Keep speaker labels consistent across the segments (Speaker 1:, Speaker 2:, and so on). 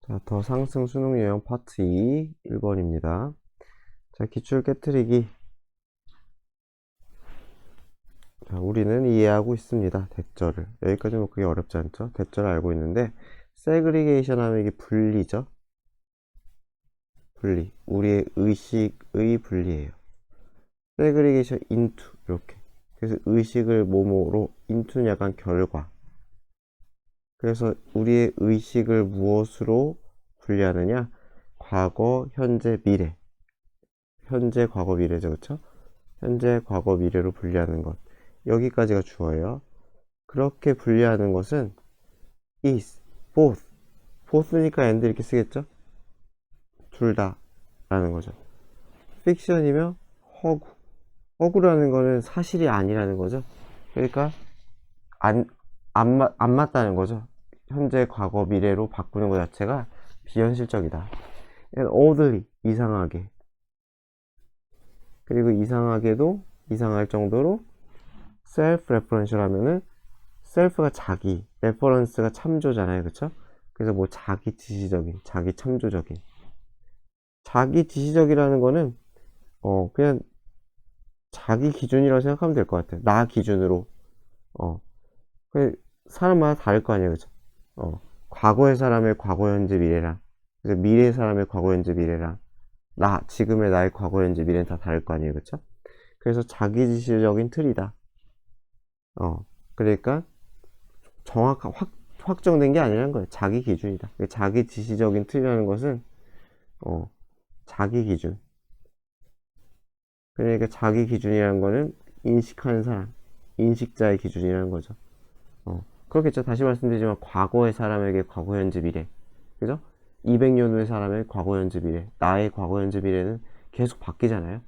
Speaker 1: 자, 더 상승 수능 유형 파트 2 1번입니다. 자, 기출 깨트리기. 자, 우리는 이해하고 있습니다. 대절을. 여기까지 뭐 그게 어렵지 않죠? 대절을 알고 있는데, 세그리게이션 하면 이게 분리죠? 분리. 우리의 의식의 분리예요. 세그리게이션 인투 이렇게. 그래서 의식을 뭐뭐로, 인투는 약간 결과. 그래서 우리의 의식을 무엇으로 분리하느냐? 과거, 현재, 미래. 현재, 과거, 미래죠. 그쵸? 현재, 과거, 미래로 분리하는 것. 여기까지가 주어예요. 그렇게 분리하는 것은 is, both. both니까 and 이렇게 쓰겠죠? 둘 다 라는 거죠. 픽션이면 허구. 허구라는 거는 사실이 아니라는 거죠. 그러니까 안 맞다는 거죠. 현재, 과거, 미래로 바꾸는 것 자체가 비현실적이다. and oddly, 이상하게. 그리고 이상하게도 이상할 정도로 self-referential 하면은 self가 자기, reference가 참조잖아요. 그쵸? 그래서 뭐 자기 지시적인, 자기 참조적인. 자기 지시적이라는 거는 그냥 자기 기준이라고 생각하면 될 것 같아요. 나 기준으로. 그 사람마다 다를 거 아니에요. 그쵸? 과거의 사람의 과거, 현재, 미래랑 그래서 미래의 사람의 과거, 현재, 미래랑 지금의 나의 과거, 현재, 미래는 다 다를 거 아니에요. 그쵸? 그래서 자기 지시적인 틀이다. 그러니까 정확한 확정된 게 아니라는 거예요. 자기 기준이다. 자기 지시적인 틀이라는 것은 자기 기준. 그러니까 자기 기준이라는 거는 인식하는 사람, 인식자의 기준이라는 거죠. 그렇겠죠. 다시 말씀드리지만 과거의 사람에게 과거, 현재, 미래. 그죠? 200년 후의 사람의 과거, 현재, 미래. 나의 과거, 현재, 미래는 계속 바뀌잖아요.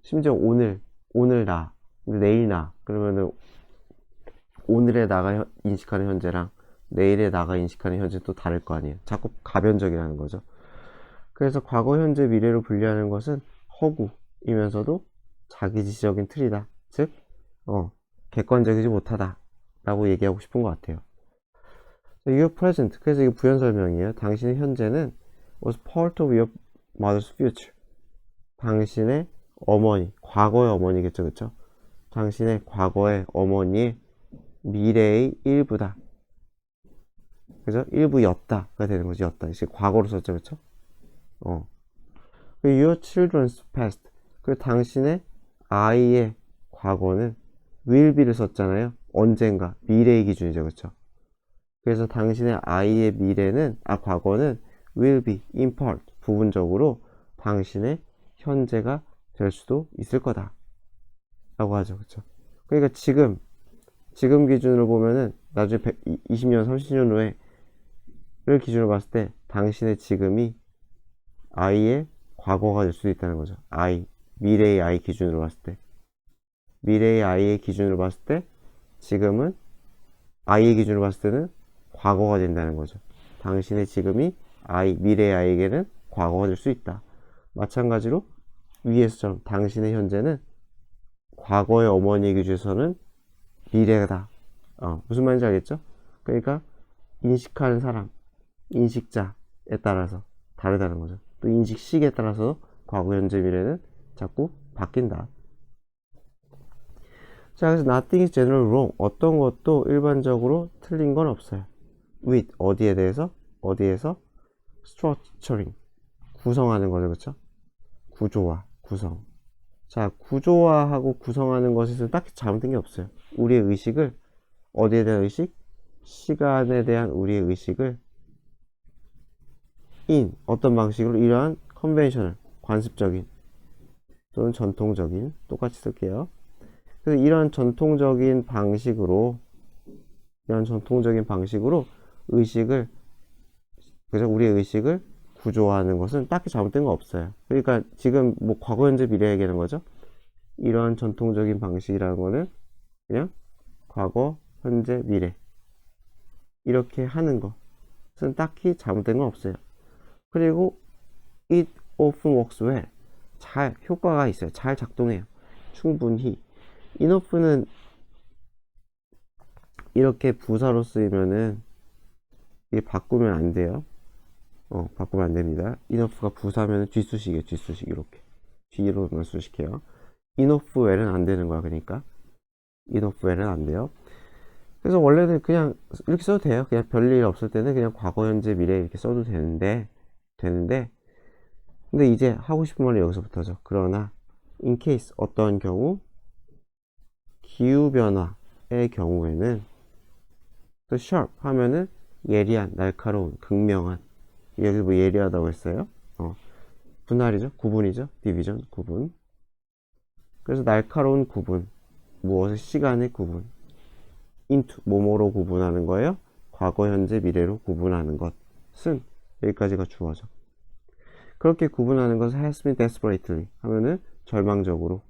Speaker 1: 심지어 오늘 나, 내일 나. 그러면은 오늘의 나가 인식하는 현재랑 내일의 나가 인식하는 현재 또 다를 거 아니에요. 자꾸 가변적이라는 거죠. 그래서 과거, 현재, 미래로 분리하는 것은 허구이면서도 자기지시적인 틀이다. 즉, 객관적이지 못하다. 라고 얘기하고 싶은 것 같아요. Your present. 그래서 이게 부연 설명이에요. 당신의 현재는 was part of your mother's future. 당신의 어머니, 과거의 어머니겠죠, 그쵸? 당신의 과거의 어머니의 미래의 일부다. 그죠? 일부였다가 되는 거지, 였다. 이제 과거로 썼죠, 그쵸? Your children's past. 그 당신의 아이의 과거는 will be를 썼잖아요. 언젠가. 미래의 기준이죠, 그쵸? 그래서 당신의 아이의 과거는 will be, in part, 부분적으로 당신의 현재가 될 수도 있을 거다. 라고 하죠, 그쵸? 그러니까 지금 기준으로 보면은 나중에 20년, 30년 후에를 기준으로 봤을 때 당신의 지금이 아이의 과거가 될 수도 있다는 거죠. 미래의 아이 기준으로 봤을 때. 미래의 아이의 기준으로 봤을 때 지금은 아이의 기준으로 봤을 때는 과거가 된다는 거죠. 당신의 지금이 미래의 아이에게는 과거가 될 수 있다. 마찬가지로 위에서처럼 당신의 현재는 과거의 어머니의 기준에서는 미래다. 무슨 말인지 알겠죠? 그러니까 인식하는 사람, 인식자에 따라서 다르다는 거죠. 또 인식식에 따라서 과거, 현재, 미래는 자꾸 바뀐다. 자, 그래서 nothing is generally wrong. 어떤 것도 일반적으로 틀린 건 없어요. with, 어디에서? structuring, 구성하는 거죠, 그쵸? 구조화, 구성. 자, 구조화하고 구성하는 것에서 딱히 잘못된 게 없어요. 우리의 의식을, 어디에 대한 의식? 시간에 대한 우리의 의식을 어떤 방식으로 이러한 컨벤셔널, 관습적인 또는 전통적인, 똑같이 쓸게요. 그래서 이러한 전통적인 방식으로 의식을, 그죠? 우리의 의식을 구조화하는 것은 딱히 잘못된 거 없어요. 그러니까 지금 뭐 과거, 현재, 미래 얘기하는 거죠. 이러한 전통적인 방식이라는 거는 그냥 과거, 현재, 미래 이렇게 하는 것은 딱히 잘못된 건 없어요. 그리고 it often works well. 효과가 있어요. 잘 작동해요. 충분히. enough는 이렇게 부사로 쓰이면은 이게 바꾸면 안 돼요. 바꾸면 안 됩니다. enough가 부사면 뒷수식이에요. 뒷수식 이렇게 뒤로만 수식해요. enough well은 안 되는 거야. 그러니까 enough well은 안 돼요. 그래서 원래는 그냥 이렇게 써도 돼요. 그냥 별일 없을 때는 그냥 과거, 현재, 미래 이렇게 써도 되는데 근데 이제 하고 싶은 말은 여기서부터죠. 그러나 in case 어떤 경우 기후변화의 경우에는 또 sharp 하면은 예리한, 날카로운, 극명한. 여기서 뭐 예리하다고 했어요? 분할이죠. 구분이죠. 디비전, 구분. 그래서 날카로운 구분, 무엇을 시간의 구분. into, 뭐뭐로 구분하는 거예요? 과거, 현재, 미래로 구분하는 것은 여기까지가 주어죠. 그렇게 구분하는 것을 has been desperately 하면은 절망적으로.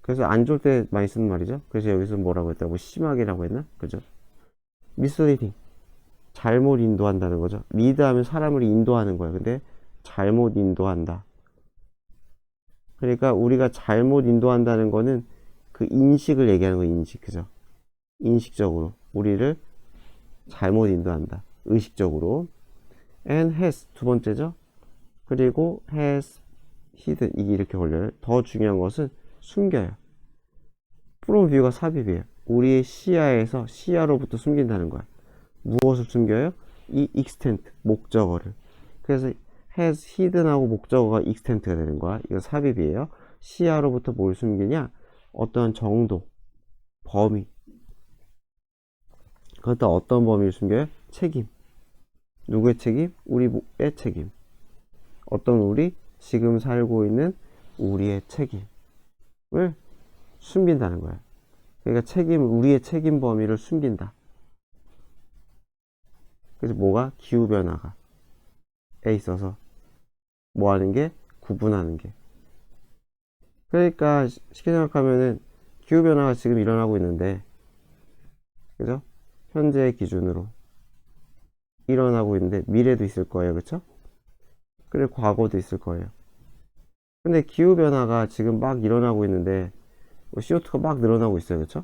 Speaker 1: 그래서 안 좋을 때 많이 쓰는 말이죠. 그래서 여기서 뭐라고 했다고? 심하게라고 했나? 그죠? misleading. 잘못 인도한다는 거죠. 리드 하면 사람을 인도하는 거야. 근데 잘못 인도한다. 그러니까 우리가 잘못 인도한다는 거는 그 인식을 얘기하는 거예요. 인식. 그죠? 인식적으로. 우리를 잘못 인도한다. 의식적으로. and has. 두 번째죠. 그리고 has hidden. 이게 이렇게 걸려요. 더 중요한 것은 숨겨요. from view가 삽입이에요. 우리의 시야에서 시야로부터 숨긴다는 거야. 무엇을 숨겨요? 이 extent, 목적어를. 그래서 has hidden하고 목적어가 extent가 되는 거야. 이거 삽입이에요. 시야로부터 뭘 숨기냐? 어떤 정도, 범위. 그것도 어떤 범위를 숨겨요? 책임. 누구의 책임? 우리의 책임. 어떤 우리? 지금 살고 있는 우리의 책임을 숨긴다는 거야. 그러니까 우리의 책임 범위를 숨긴다. 그래서 뭐가? 기후변화가 에 있어서 뭐 하는 게? 구분하는 게. 그러니까 쉽게 생각하면은 기후변화가 지금 일어나고 있는데, 그죠? 현재 기준으로 일어나고 있는데 미래도 있을 거예요. 그쵸? 그리고 과거도 있을 거예요. 근데 기후변화가 지금 막 일어나고 있는데 CO2가 막 늘어나고 있어요. 그쵸?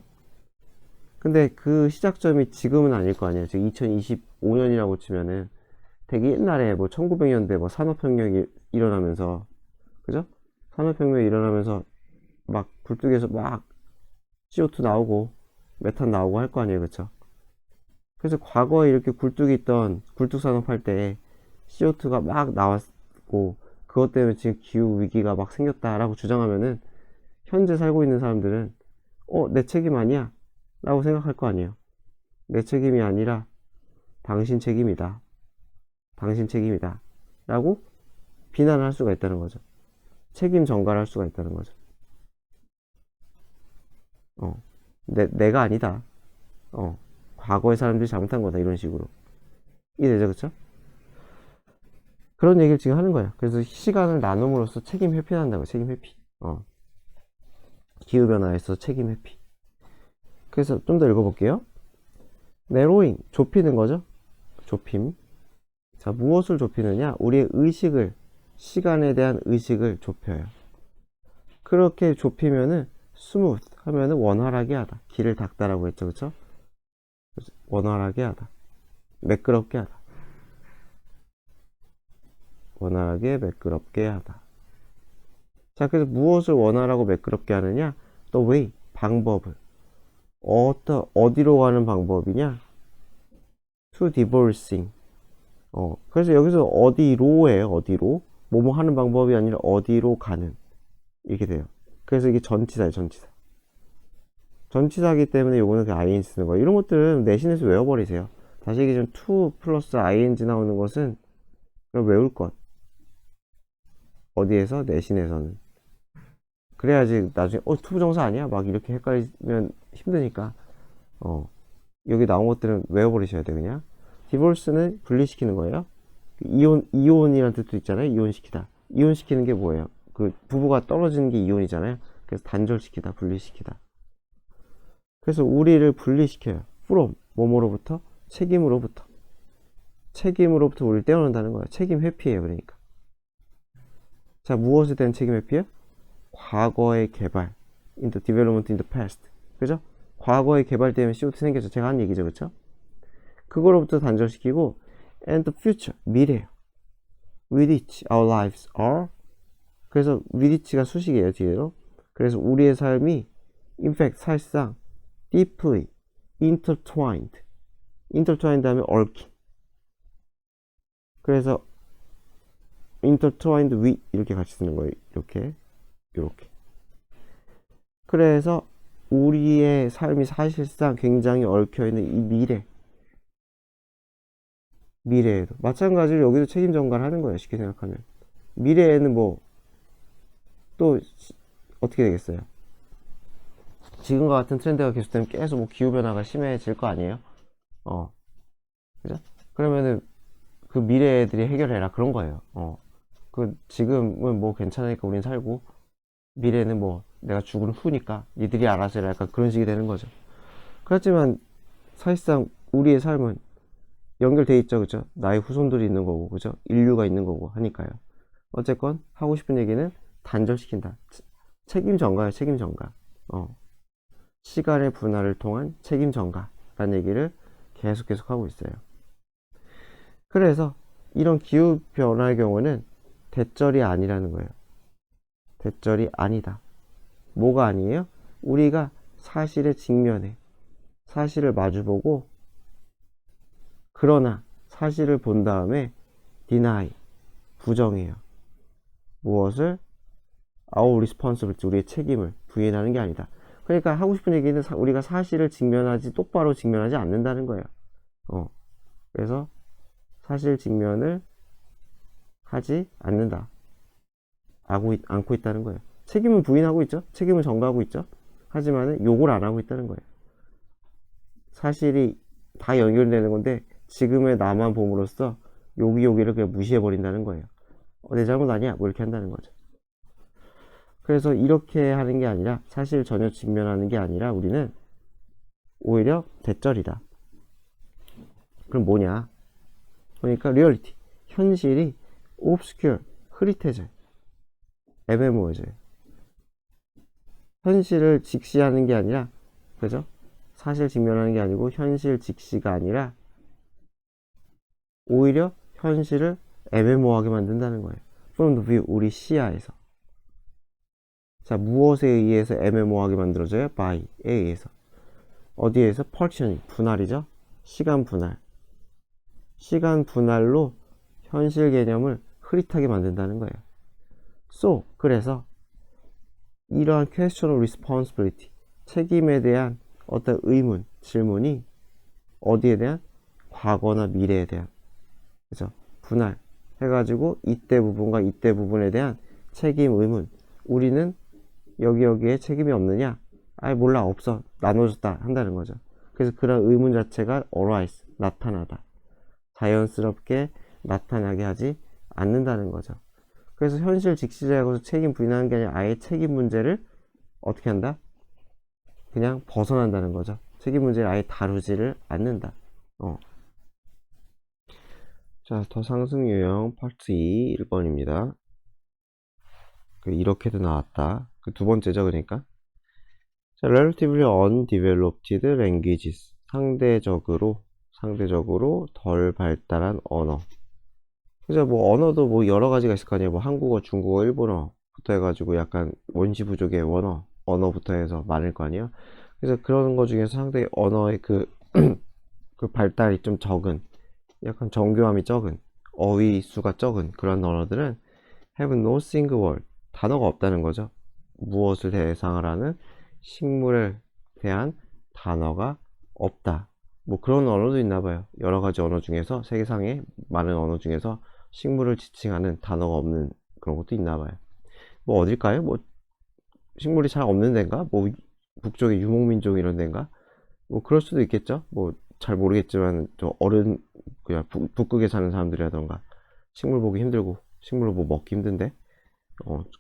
Speaker 1: 근데 그 시작점이 지금은 아닐 거 아니에요. 지금 2025년이라고 치면은 되게 옛날에 뭐 1900년대 뭐 산업혁명이 일어나면서, 그죠? 산업혁명이 일어나면서 막 굴뚝에서 막 CO2 나오고 메탄 나오고 할 거 아니에요. 그쵸? 그래서 과거에 이렇게 굴뚝이 있던 굴뚝 산업 할 때 CO2가 막 나왔고 그것 때문에 지금 기후 위기가 막 생겼다라고 주장하면은 현재 살고 있는 사람들은 내 책임 아니야? 라고 생각할 거 아니에요. 내 책임이 아니라 당신 책임이다. 당신 책임이다. 라고 비난을 할 수가 있다는 거죠. 책임 전가를 할 수가 있다는 거죠. 내가 아니다. 과거의 사람들이 잘못한 거다. 이런 식으로. 이해되죠? 그쵸? 그런 얘기를 지금 하는 거야. 그래서 시간을 나눔으로써 책임 회피를 한다고. 책임 회피. 기후변화에서 책임 회피. 그래서 좀 더 읽어볼게요. narrowing, 좁히는 거죠. 좁힘. 자, 무엇을 좁히느냐? 우리의 의식을, 시간에 대한 의식을 좁혀요. 그렇게 좁히면은 smooth 하면은 원활하게 하다. 길을 닦다라고 했죠. 그쵸? 원활하게 하다. 매끄럽게 하다. 원활하게 매끄럽게 하다. 자, 그래서 무엇을 원활하고 매끄럽게 하느냐? the way, 방법을. 어디로 가는 방법이냐? to divorcing. 그래서 여기서 어디로예요. 어디로. 뭐뭐 하는 방법이 아니라 어디로 가는. 이렇게 돼요. 그래서 이게 전치사예요. 전치사. 전치사기 때문에 요거는 그 ing 쓰는 거예요. 이런 것들은 내신에서 외워버리세요. 다시 얘기 좀 to 플러스 ing 나오는 것은 외울 것. 어디에서? 내신에서는. 그래야지 나중에 투부정사 아니야? 막 이렇게 헷갈리면 힘드니까 여기 나온 것들은 외워버리셔야 돼. 그냥 디볼스는 분리시키는 거예요. 이온이라는 뜻도 있잖아요. 이온시키다. 이온시키는 게 뭐예요? 그 부부가 떨어지는 게 이온이잖아요. 그래서 단절시키다, 분리시키다. 그래서 우리를 분리시켜요. from, 뭐뭐로부터? 책임으로부터 우리를 떼어낸다는 거예요. 책임 회피예요. 그러니까. 자, 무엇에 대한 책임 회피예요? 과거의 개발, into development in the past. 그죠? 과거의 개발 때문에 CO2 생겼죠. 제가 한 얘기죠. 그쵸? 그거로부터 단절시키고, and the future, 미래예요. with which our lives are. 그래서 with which가 수식이에요, 뒤에로. 그래서 우리의 삶이 in fact, 사실상 deeply intertwined. intertwined 하면 얽힌. 그래서 intertwined with 이렇게 같이 쓰는 거예요. 이렇게. 그래서 우리의 삶이 사실상 굉장히 얽혀있는 이 미래에도 마찬가지로 여기도 책임 전가를 하는 거예요. 쉽게 생각하면 미래에는 뭐 또 어떻게 되겠어요? 지금과 같은 트렌드가 계속되면 계속 뭐 기후변화가 심해질 거 아니에요? 그죠? 그러면은 그 미래 애들이 해결해라 그런 거예요. 그 지금은 뭐 괜찮으니까 우린 살고 미래는 뭐 내가 죽은 후니까 니들이 알아서 해라 약간 그런 식이 되는 거죠. 그렇지만 사실상 우리의 삶은 연결돼 있죠, 그죠? 나의 후손들이 있는 거고, 그죠? 인류가 있는 거고 하니까요. 어쨌건 하고 싶은 얘기는 단절시킨다. 책임 전가예요, 책임 전가. 시간의 분할을 통한 책임 전가라는 얘기를 계속 하고 있어요. 그래서 이런 기후 변화의 경우는 대절이 아니라는 거예요. 대절이 아니다. 뭐가 아니에요? 우리가 사실에 직면해. 사실을 마주보고 그러나 사실을 본 다음에 deny, 부정해요. 무엇을? our responsibility, 우리의 책임을 부인하는 게 아니다. 그러니까 하고 싶은 얘기는 우리가 사실을 똑바로 직면하지 않는다는 거예요. 그래서 사실 직면을 하지 않는다. 않고 있다는 거예요. 책임은 부인하고 있죠. 책임을 전가하고 있죠. 하지만 욕을 안 하고 있다는 거예요. 사실이 다 연결되는 건데 지금의 나만 봄으로써 여기를 그냥 무시해버린다는 거예요. 내 잘못 아니야? 뭐 이렇게 한다는 거죠. 그래서 이렇게 하는 게 아니라 사실 전혀 직면하는 게 아니라 우리는 오히려 대절이다. 그럼 뭐냐? 그러니까 리얼리티, 현실이 obscure, 흐릿해져요. 애매모호해져요. 현실을 직시하는 게 아니라, 그죠? 사실 직면하는 게 아니고 현실 직시가 아니라 오히려 현실을 애매모호하게 만든다는 거예요. From the view, 우리 시야에서. 자, 무엇에 의해서 애매모호하게 만들어져요? by에 의해서. 어디에서? partitioning, 분할이죠. 시간 분할. 시간 분할로 현실 개념을 흐릿하게 만든다는 거예요. So, 그래서 이러한 questionable responsibility, 책임에 대한 어떤 의문, 질문이 어디에 대한? 과거나 미래에 대한. 그죠? 분할 해가지고 이때 부분과 이때 부분에 대한 책임, 의문. 우리는 여기에 책임이 없느냐? 아이 몰라, 없어, 나눠줬다 한다는 거죠. 그래서 그런 의문 자체가 arise, 나타나다. 자연스럽게 나타나게 하지 않는다는 거죠. 그래서 현실 직시자하고서 책임 부인하는 게 아니라 아예 책임 문제를 어떻게 한다? 그냥 벗어난다는 거죠. 책임 문제를 아예 다루지를 않는다. 자, 더 상승 유형 파트 2 1번입니다. 이렇게도 나왔다. 두 번째죠, 그러니까. 자, relatively undeveloped languages. 상대적으로 덜 발달한 언어. 그죠? 뭐 언어도 뭐 여러 가지가 있을 거 아니에요. 뭐 한국어, 중국어, 일본어부터 해가지고 약간 원시 부족의 언어부터 해서 많을 거 아니에요. 그래서 그런 거 중에서 상당히 언어의 그 발달이 좀 적은, 약간 정교함이 적은, 어휘 수가 적은 그런 언어들은 have no single word, 단어가 없다는 거죠. 무엇을 대상을 하는? 식물에 대한 단어가 없다. 뭐 그런 언어도 있나 봐요. 여러 가지 언어 중에서, 세계상의 많은 언어 중에서 식물을 지칭하는 단어가 없는 그런 것도 있나 봐요. 뭐 어딜까요? 뭐 식물이 잘 없는 데인가? 뭐 북쪽의 유목민족 이런 데인가? 뭐 그럴 수도 있겠죠. 뭐 잘 모르겠지만 저 그냥 북극에 사는 사람들이라던가 식물 보기 힘들고 식물을 뭐 먹기 힘든데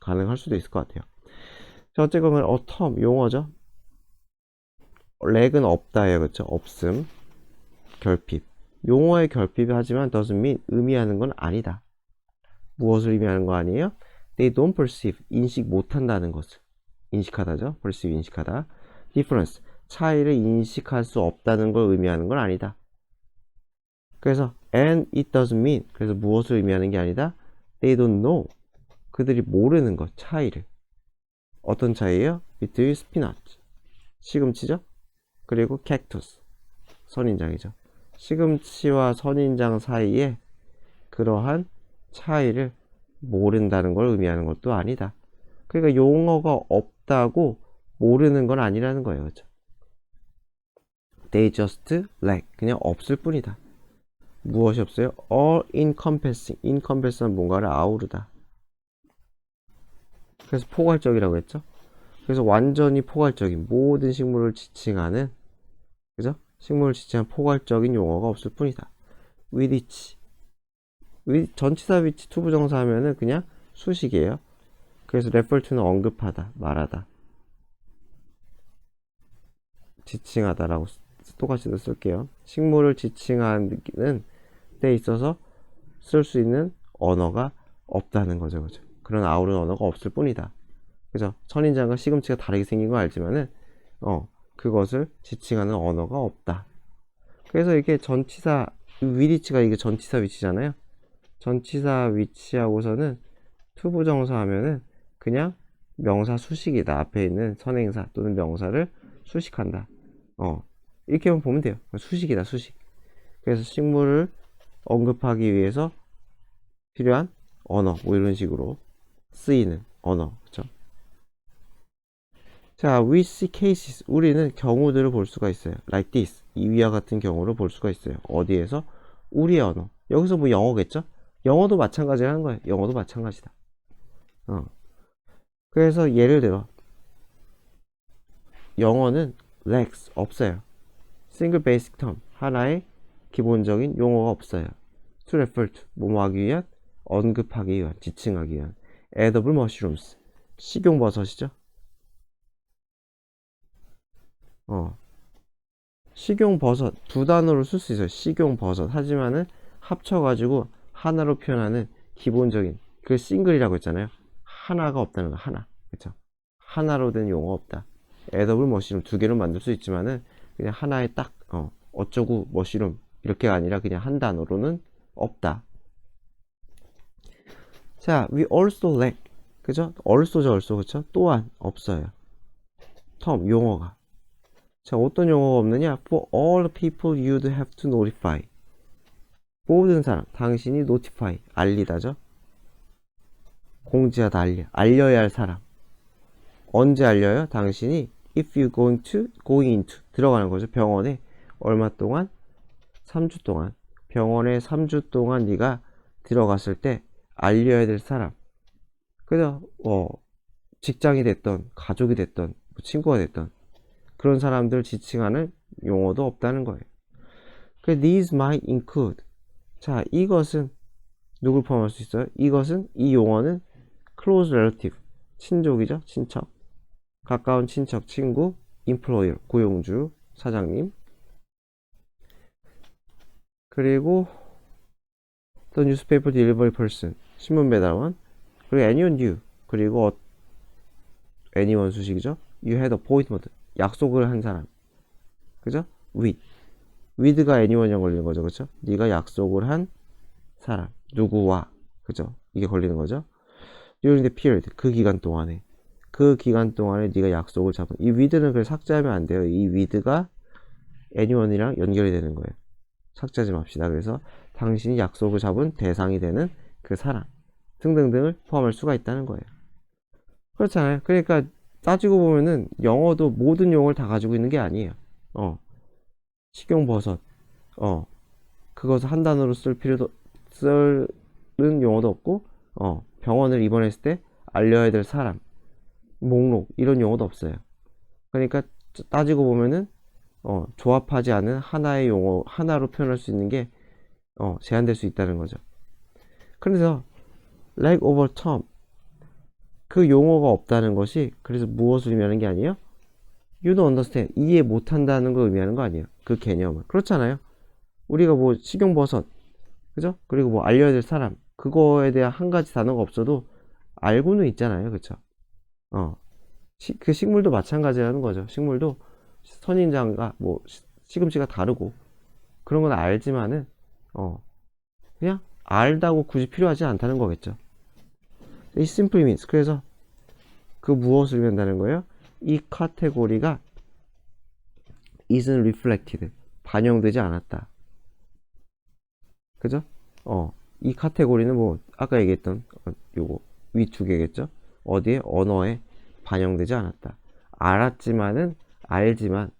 Speaker 1: 가능할 수도 있을 것 같아요. 자, 어쨌건 term 용어죠. 렉은 없다예요, 그렇죠? 없음, 결핍. 용어의 결핍이 하지만 doesn't mean, 의미하는 건 아니다. 무엇을 의미하는 거 아니에요? They don't perceive, 인식 못한다는 것을. 인식하다죠. perceive, 인식하다. difference, 차이를 인식할 수 없다는 걸 의미하는 건 아니다. 그래서 And it doesn't mean. 그래서 무엇을 의미하는 게 아니다. They don't know. 그들이 모르는 것, 차이를. 어떤 차이예요? between spinach. 시금치죠? 그리고 cactus. 선인장이죠. 시금치와 선인장 사이에 그러한 차이를 모른다는 걸 의미하는 것도 아니다. 그러니까 용어가 없다고 모르는 건 아니라는 거예요. 그렇죠? They just lack. 그냥 없을 뿐이다. 무엇이 없어요? All encompassing. encompass는 뭔가를 아우르다. 그래서 포괄적이라고 했죠. 그래서 완전히 포괄적인 모든 식물을 지칭하는, 그죠? 식물을 지칭한 포괄적인 용어가 없을 뿐이다. with each. 전치사 위치 투부정사 하면은 그냥 수식이에요. 그래서 refer to는 언급하다, 말하다, 지칭하다라고 똑같이도 쓸게요. 식물을 지칭하는 데 있어서 쓸 수 있는 언어가 없다는 거죠. 그죠? 그런 아우른 언어가 없을 뿐이다. 그죠? 선인장과 시금치가 다르게 생긴 거 알지만은, 그것을 지칭하는 언어가 없다. 그래서 이게 전치사, 위치가 이게 전치사 위치잖아요. 전치사 위치하고서는 투부정사 하면은 그냥 명사 수식이다. 앞에 있는 선행사 또는 명사를 수식한다. 이렇게만 보면 돼요. 수식이다, 수식. 그래서 식물을 언급하기 위해서 필요한 언어, 뭐 이런 식으로 쓰이는 언어, 그쵸? 자, we see cases. 우리는 경우들을 볼 수가 있어요. like this. 이위와 같은 경우를 볼 수가 있어요. 어디에서? 우리의 언어. 여기서 뭐 영어겠죠? 영어도 마찬가지라는 거예요. 영어도 마찬가지다. 그래서 예를 들어 영어는 lacks. 없어요. single basic term. 하나의 기본적인 용어가 없어요. to refer to. 뭐하기 위한? 언급하기 위한, 지칭하기 위한. edible mushrooms. 식용버섯이죠. 식용버섯 두 단어로 쓸 수 있어요. 식용버섯. 하지만은 합쳐가지고 하나로 표현하는 기본적인 그 싱글이라고 했잖아요. 하나가 없다는 거. 하나. 그쵸? 하나로 된 용어 없다. edible mushroom 두 개로 만들 수 있지만은 그냥 하나에 딱 어쩌고 머시룸 이렇게가 아니라 그냥 한 단어로는 없다. 자, we also lack. 그죠? also죠, also. 그쵸? 또한 없어요. term, 용어가. 자, 어떤 용어가 없느냐? For all the people you'd have to notify. 모든 사람, 당신이 notify, 알리다죠? 공지하다, 알려야 할 사람. 언제 알려요? 당신이 if you going into 들어가는 거죠. 병원에 얼마 동안? 3주 동안. 병원에 3주 동안 네가 들어갔을 때 알려야 될 사람. 그죠? 직장이 됐던, 가족이 됐던, 뭐 친구가 됐던 그런 사람들 지칭하는 용어도 없다는 거예요. These might include. 자, 이것은 누굴 포함할 수 있어요? 이 용어는 close relative. 친족이죠? 친척. 가까운 친척, 친구, employer, 고용주, 사장님. 그리고 the newspaper delivery person, 신문 배달원. 그리고 anyone you. 그리고 anyone 수식이죠? You had appointment. 약속을 한 사람. 그죠? with가 anyone이랑 걸리는 거죠. 그죠? 네가 약속을 한 사람. 누구와. 그죠? 이게 걸리는 거죠. during the period. 그 기간 동안에 네가 약속을 잡은. 이 with는 그걸 삭제하면 안 돼요. 이 with가 anyone이랑 연결이 되는 거예요. 삭제하지 맙시다. 그래서 당신이 약속을 잡은 대상이 되는 그 사람 등등등을 포함할 수가 있다는 거예요. 그렇잖아요. 그러니까 따지고 보면은 영어도 모든 용어를 다 가지고 있는 게 아니에요. 식용버섯, 그것을 한 단어로 쓰는 용어도 없고, 병원을 입원했을 때 알려야 될 사람, 목록, 이런 용어도 없어요. 그러니까 따지고 보면은, 조합하지 않은 하나의 용어, 하나로 표현할 수 있는 게, 제한될 수 있다는 거죠. 그래서, lack of a term. 그 용어가 없다는 것이, 그래서 무엇을 의미하는 게 아니에요? You don't understand. 이해 못한다는 걸 의미하는 거 아니에요? 그 개념을. 그렇잖아요. 우리가 뭐 식용버섯, 그죠? 그리고 뭐 알려야 될 사람, 그거에 대한 한 가지 단어가 없어도 알고는 있잖아요. 그쵸? 그 식물도 마찬가지라는 거죠. 식물도 선인장과 뭐 시금치가 다르고 그런 건 알지만은 그냥 알다고 굳이 필요하지 않다는 거겠죠. It simply means, 그래서 그 무엇을 의미한다는 거예요? 이 카테고리가 isn't reflected, 반영되지 않았다. 그죠? 이 카테고리는 뭐 아까 얘기했던 요거 위 두 개겠죠? 어디에? 언어에 반영되지 않았다. 알았지만은 알지만은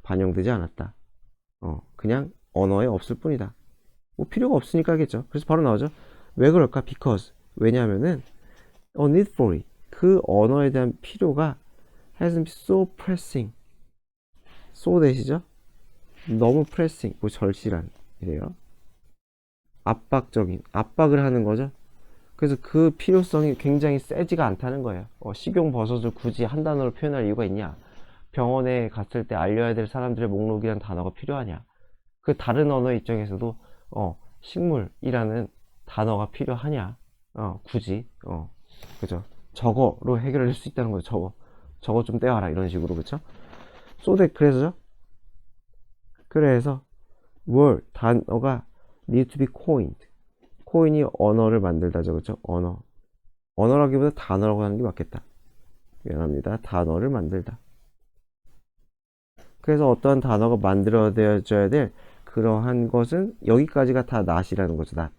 Speaker 1: 반영되지 않았다. 그냥 언어에 없을 뿐이다. 뭐 필요가 없으니까겠죠. 그래서 바로 나오죠. 왜 그럴까? Because, 왜냐하면은 a need for it, 그 언어에 대한 필요가 hasn't been so pressing. so 대시죠? 너무 pressing, 뭐 절실한 이래요. 압박을 하는 거죠. 그래서 그 필요성이 굉장히 세지가 않다는 거예요. 식용버섯을 굳이 한 단어로 표현할 이유가 있냐? 병원에 갔을 때 알려야 될 사람들의 목록이란 단어가 필요하냐? 그 다른 언어의 입장에서도 식물이라는 단어가 필요하냐? 굳이 그죠? 저거로 해결할 수 있다는 거죠. 저거 좀 떼와라 이런 식으로. 그쵸? 그래서 word, 단어가 need to be coined. 코인이 언어를 만들다죠. 그쵸? 언어라기보다 단어라고 하는 게 맞겠다. 미안합니다. 단어를 만들다. 그래서 어떠한 단어가 만들어져야 될 그러한 것은 여기까지가 다 not이라는 거죠. not.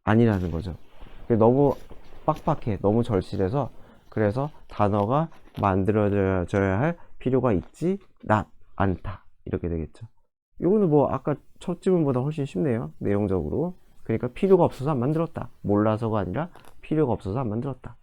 Speaker 1: 아니라는 거죠. 너무 빡빡해, 너무 절실해서, 그래서 단어가 만들어져야 할 필요가 있지 않다, 이렇게 되겠죠. 이거는 뭐 아까 첫 지문보다 훨씬 쉽네요, 내용적으로. 그러니까 필요가 없어서 안 만들었다, 몰라서가 아니라 필요가 없어서 안 만들었다.